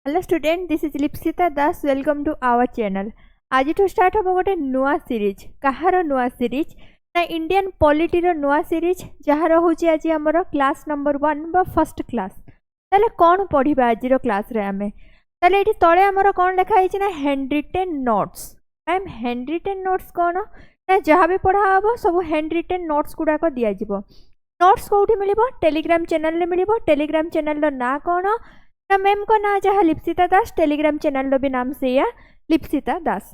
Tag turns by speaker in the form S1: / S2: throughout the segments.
S1: Hello student, this is Lipsita Das. Welcome to our channel. आज तो start हम गोटे नुआ सीरीज। कहार नुआ सीरीज ना इंडियन पॉलिटी नुआ सीरीज जार हूँ आज आमर क्लास नंबर 1 बा फर्स्ट क्लास। ताले कौन पढ़ा आज क्लास रे आमे ताले ये तले आमर कौन लिखाई ना हैंडरिटेन नोट्स। मैम हैंडरिटेन नोट्स कौन ना जहाँ भी पढ़ा हम सब हैंडरिटेन नोट्स गुड़ाक दिज्व। नोट्स कौटी मिल टेलीग्राम चैनल मिल। टेलीग्राम चैनल ना कौन ना मैम को ना जहाँ लिप्सिता दास। टेलीग्राम चैनल भी नाम से या लिप्सिता दास।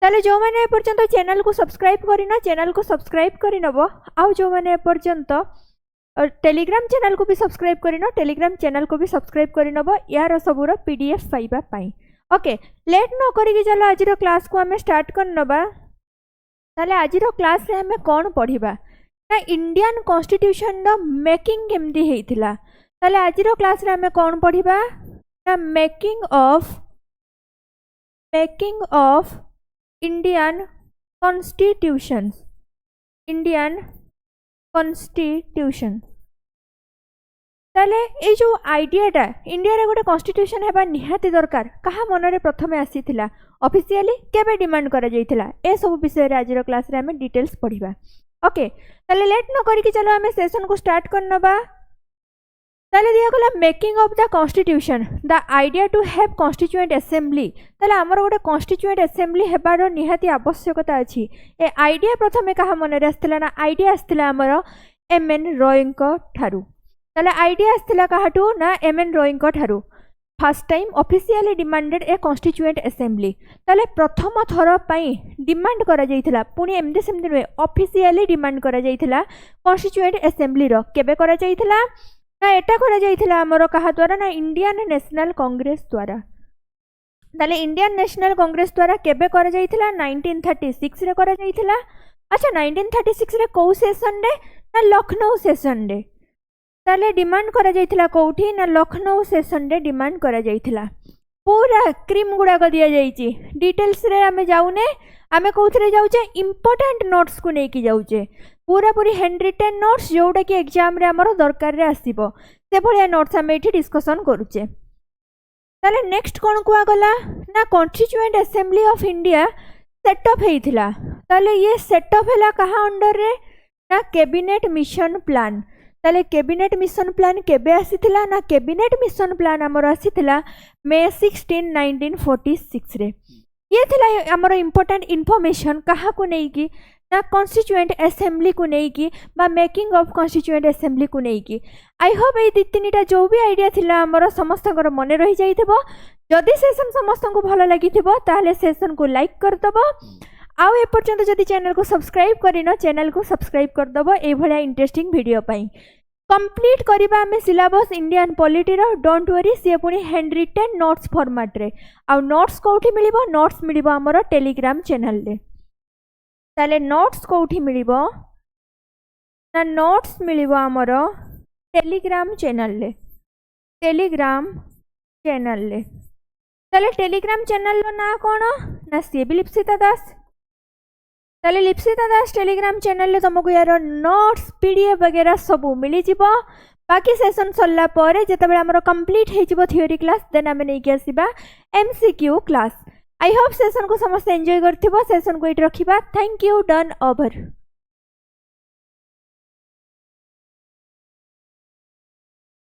S1: ताले जो मैंने एपर्यंत चैनल को सब्सक्राइब करिना चैनल को सब्सक्राइब कर नब। आउ जो मैंने एपर्यंत टेलीग्राम चैनल को भी सब्सक्राइब करिनो टेलीग्राम चैनल को भी सब्सक्राइब कर नब यार सबूर पीडीएफ पाइबा पाई। ओके लेट न करिकी चलो आज क्लास को आम स्टार्ट कर नबा। ताले आज क्लास रे हमें कौन पढ़िबा ना इंडियन कॉन्स्टिट्यूशन द मेकिंग केमती हेइथिला। ताले आज क्लास रे हमें कौन पढ़िबा ना making of Indian constitution. Indian constitution ताले ए जो आइडियाटा इंडिया रे गोटे कॉन्स्टिट्यूशन हेबा निहाती दरकार कहा मनरे प्रथमे आसीथिला ऑफिशियली केबे डिमांड करा जाइथिला ए सब विषय रे आज क्लास रे हमें डिटेल्स पढ़िबा। ओके ताले लेट न करिकी चलो हमें सेशन को स्टार्ट करनबा। ताले दिया गला making of the constitution the idea to have constituent assembly. ताले आमर गोटे कॉन्स्टिट्यूएंट असेंबली हेबार निहाती आवश्यकता अछि। ए आइडिया प्रथमे कहा मनरे आस्थिला ना आइडिया आस्थिला आमर एम.एन. रॉय को ठारू। ताले आइडिया आस्थिला काहाटू ना एम.एन. रॉय को ठारू। फर्स्ट टाइम ऑफिशियली डिमांडेड ए कॉन्स्टिट्यूएंट असेंबली। ताले प्रथम थर पई डिमांड करा जाइथिला पुनी एमदी सेमदी नुहे ऑफिशियली डिमांड करा जाइथिला कॉन्स्टिट्यूएंट असेंबली रो केबे करा जाइथिला ना एटा करा जाइथिला हमरो कहा द्वारा ना इंडियन नेशनल कांग्रेस द्वारा। ताले इंडियन नेशनल कांग्रेस द्वारा केबे करा जाइथिला 1936 रे करा जाइथिला। अच्छा 1936 रे को सेशन रे ना लखनऊ सेशन रे। ताले डिमांड करा जाइथिला कोठी ना लखनऊ सेशन रे डिमांड करा जाइथिला। पूरा क्रीम गुड़ा को दिया जाइची डिटेल्स रे आमे जाउने आमे कोथरे जाउचे इंपोर्टेंट नोट्स को नेकी जाउचे पूरा पूरी हैंडरिटेन नोट्स जोटा कि एग्जाम रे हमर दरकार रे आसीबो से भलिया नोट्स आमे एठी डिस्कशन करूचे। ताले नेक्स्ट कोन कुआ गला ना constituent assembly of India setup हेइथिला। ताले ये सेटअप हैला कहा अंडर रे ना कैबिनेट मिशन प्लान। ताले कैबिनेट मिशन प्लान केबे आसीथिला ना कैबिनेट मिशन प्लान हमर आसीथिला मे 16 1946 रे। ये थिला हमर इंपोर्टेंट इन्फॉर्मेशन कहा को नहीं की ना कॉन्स्टिट्यूएंट असेंबली को नहीं की बा मेकिंग ऑफ कॉन्स्टिट्यूएंट असेंबली को नहीं की। आई होप ए तीनटा जो भी आइडिया थिला हमर समस्तकर मन रही जाइथिबो। जदि सेशन समस्त को भलो लागिथिबो ताले सेशन को लाइक कर दबो। आउ ए पर्यंत जदि चैनल को सब्सक्राइब करिनो चैनल को सब्सक्राइब कर दबो ए भलिया इंटरेस्टिंग वीडियो पाई। कंप्लीट करिबा हमें सिलेबस इंडियन पॉलिटी रो डोंट वरी सी पुनी हैंडरिटेन नोट्स फॉर्मेट रे। आ नोट्स कोठी मिलिबो नोट्स मिलिबो हमर टेलीग्राम चैनल रे। ताले नोट्स कोठी मिलिबो ना नोट्स मिलिबो हमर टेलीग्राम चैनल रे। टेलीग्राम चैनल रे ताले टेलीग्राम चैनल रो ना कोन ना सी भी लिप्सिता दास। ताले लिप्सिता दास टेलीग्राम चैनल ले तुमको यार नोट्स पीडीएफ वगैरह सब मिली जिवो। बाकी सेशन सरला परे जेतेबेले हमर कंप्लीट हे जिवो थ्योरी क्लास देन हमें नै के आसीबा MCQ class. I hope session को समस्त एंजॉय करथिबो। सेशन को इट रखिबा। थैंक यू डन ओवर।